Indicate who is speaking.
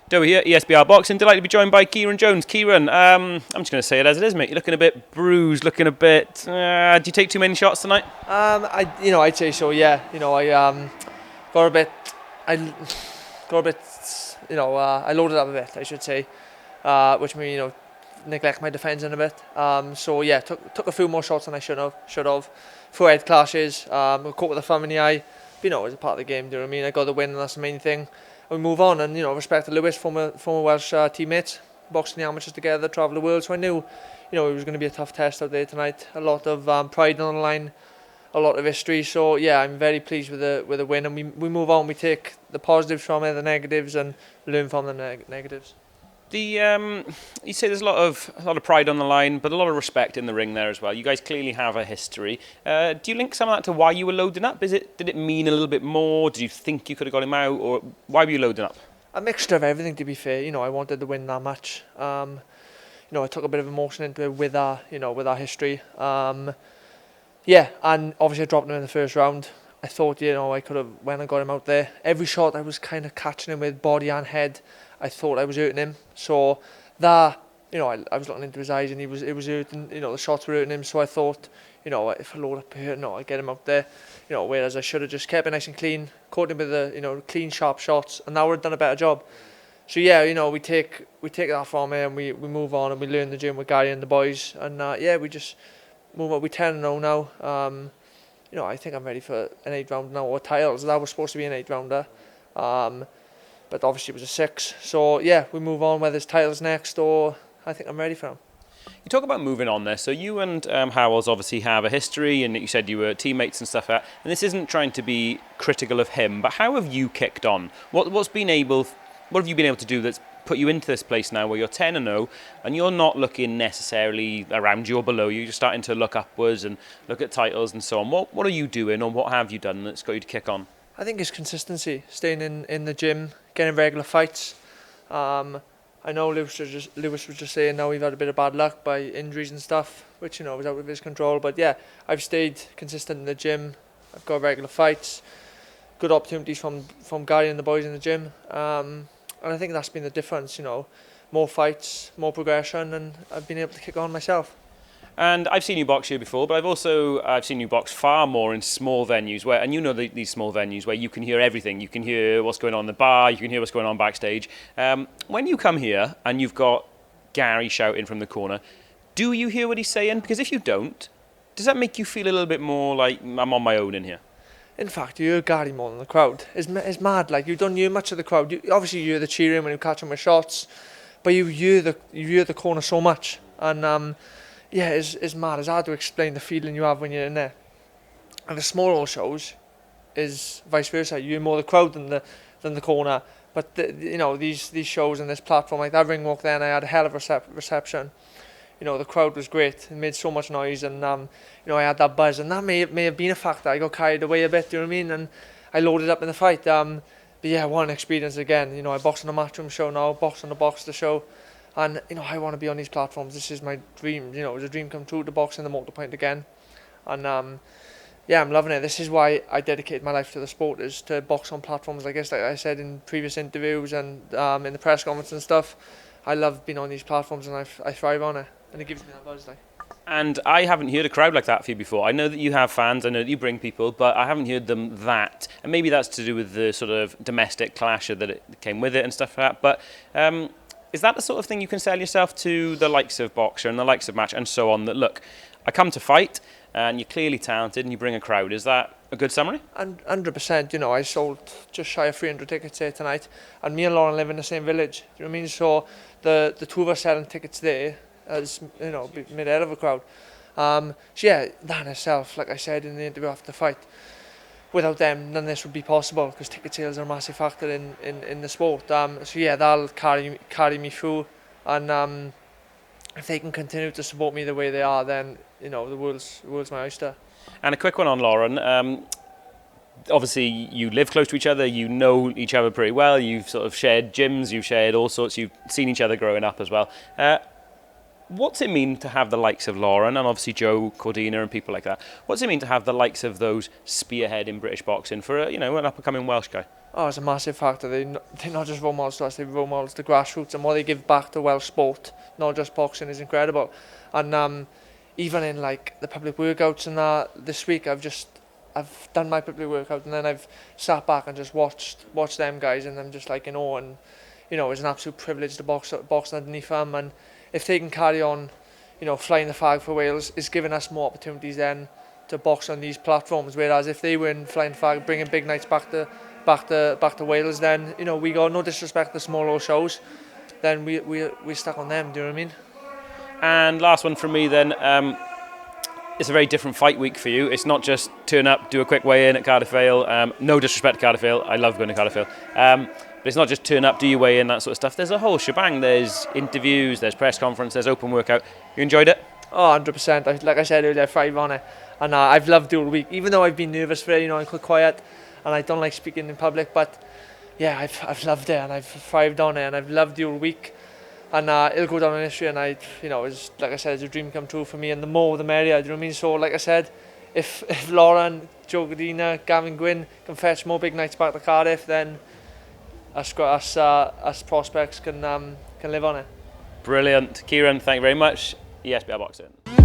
Speaker 1: Dowie here, ESBR Boxing. Delighted to be joined by Kyran Jones. Kyran, I'm just going to say it as it is, mate. You're looking a bit bruised, looking a bit. Do you take too many shots tonight?
Speaker 2: I'd say so. Yeah, got a bit. I got a bit. I loaded up a bit, I should say, which made me, neglect my defence in a bit. So yeah, took a few more shots than I should have. Few head clashes. Caught with a thumb in the eye. But, it's a part of the game. Do you know what I mean? I got the win, and that's the main thing. And we move on, and respect to Lewis, former Welsh teammates, boxing the amateurs together, travel the world. So I knew, it was going to be a tough test out there tonight. A lot of pride on the line, a lot of history. So yeah, I'm very pleased with the win, and we move on. We take the positives from it, the negatives, and learn from the negatives.
Speaker 1: You say there's a lot of pride on the line, but a lot of respect in the ring there as well. You guys clearly have a history. Do you link some of that to why you were loading up? Did it mean a little bit more? Did you think you could have got him out, or why were you loading up?
Speaker 2: A mixture of everything, to be fair. I wanted to win that match. I took a bit of emotion into it with our history. Yeah, and obviously I dropped him in the first round. I thought, I could have, when I got him out there, every shot I was kind of catching him with body and head. I thought I was hurting him. So that, I was looking into his eyes and it was hurting, the shots were hurting him. So I thought, if I load up here, I get him out there. Whereas I should have just kept it nice and clean, caught him with the, clean, sharp shots, and now we've done a better job. So yeah, we take that from here and we move on and we learn the gym with Gary and the boys. And we just move on. We're 10-0 now. I think I'm ready for an 8-round now, or titles. That was supposed to be an 8-rounder. But obviously it was a 6. So yeah, we move on, whether it's titles next or I think I'm ready for them.
Speaker 1: You talk about moving on there. So you and Howells obviously have a history, and you said you were teammates and stuff like that. And this isn't trying to be critical of him, but how have you kicked on? What have you been able to do that's put you into this place now where you're 10-0 and you're not looking necessarily around you or below you, you're starting to look upwards and look at titles and so on. What are you doing, or what have you done that's got you to kick on?
Speaker 2: I think it's consistency, staying in the gym, getting regular fights. I know Lewis was just saying now we've had a bit of bad luck by injuries and stuff, which was out of his control. But yeah, I've stayed consistent in the gym. I've got regular fights, good opportunities from Gary and the boys in the gym. And I think that's been the difference, more fights, more progression, and I've been able to kick on myself.
Speaker 1: And I've seen you box here before, but I've seen you box far more in small venues these small venues where you can hear everything. You can hear what's going on in the bar, you can hear what's going on backstage. When you come here and you've got Gary shouting from the corner, do you hear what he's saying? Because if you don't, does that make you feel a little bit more like I'm on my own in here?
Speaker 2: In fact, you hear Gary more than the crowd. It's mad. Like, you don't hear much of the crowd. Obviously you hear the cheering when you catch him with shots, but you hear the corner so much. And yeah, it's mad. It's hard to explain the feeling you have when you're in there. And the smaller shows is vice versa. You hear more the crowd than the corner. But these shows and this platform, like that ring walk there, and I had a hell of a reception. The crowd was great. It made so much noise, and I had that buzz, and that may have been a factor. I got carried away a bit, do you know what I mean? And I loaded up in the fight. But yeah, what an experience again. I box on a matchroom show now, box on the Boxster show. And I want to be on these platforms. This is my dream. It was a dream come true to box in the Motor Point again. And yeah, I'm loving it. This is why I dedicate my life to the sport, is to box on platforms like this. Like I said in previous interviews and in the press conference and stuff, I love being on these platforms, and I thrive on it, and it gives me that buzz.
Speaker 1: And I haven't heard a crowd like that for you before. I know that you have fans, I know that you bring people, but I haven't heard them that. And maybe that's to do with the sort of domestic clash that it came with it and stuff like that. But is that the sort of thing you can sell yourself to the likes of Boxer and the likes of Match and so on, that look, I come to fight and you're clearly talented and you bring a crowd? Is that a good summary?
Speaker 2: 100%. I sold just shy of 300 tickets here tonight, and me and Lauren live in the same village. Do you know what I mean? So the two of us selling tickets there has made a hell of a crowd. So yeah, that in itself, like I said in the interview after the fight, without them, none of this would be possible, because ticket sales are a massive factor in the sport. So yeah, that'll carry me through, and if they can continue to support me the way they are, then the world's my oyster.
Speaker 1: And a quick one on Lauren. Obviously, you live close to each other, you know each other pretty well, you've sort of shared gyms, you've shared all sorts, you've seen each other growing up as well. What's it mean to have the likes of Lauren and obviously Joe Cordina and people like that? What's it mean to have the likes of those spearhead in British boxing for an up-and-coming Welsh guy?
Speaker 2: Oh, it's a massive factor. They're not just role models to us, they're role models to grassroots, and what they give back to Welsh sport, not just boxing, is incredible. And even in like the public workouts and that, this week I've done my public workout, and then I've sat back and just watched them guys, and I'm just like, and it's an absolute privilege to box underneath them. And if they can carry on, flying the flag for Wales, is giving us more opportunities then to box on these platforms. Whereas if they weren't flying the flag, bringing big nights back to Wales, then we got no disrespect to small old shows, then we stuck on them. Do you know what I mean?
Speaker 1: And last one from me then. It's a very different fight week for you. It's not just turn up, do a quick weigh-in at Cardiff Vale. No disrespect to Cardiff Vale, I love going to Cardiff Vale. But it's not just turn up, do your weigh-in, that sort of stuff. There's a whole shebang. There's interviews, there's press conference, there's open workout. You enjoyed it?
Speaker 2: Oh, 100%. Like I said earlier, I thrive on it. And I've loved the whole week. Even though I've been nervous for it, I'm quite quiet and I don't like speaking in public. But yeah, I've loved it and I've thrived on it and I've loved the whole week. And it'll go down in history, and it's, like I said, it's a dream come true for me, and the more the merrier, do you know what I mean? So like I said, if Lauren, Joe Godina, Gavin Gwynn can fetch more big nights back to Cardiff, then us prospects can live on it.
Speaker 1: Brilliant. Kyran, thank you very much. ESBR Boxing.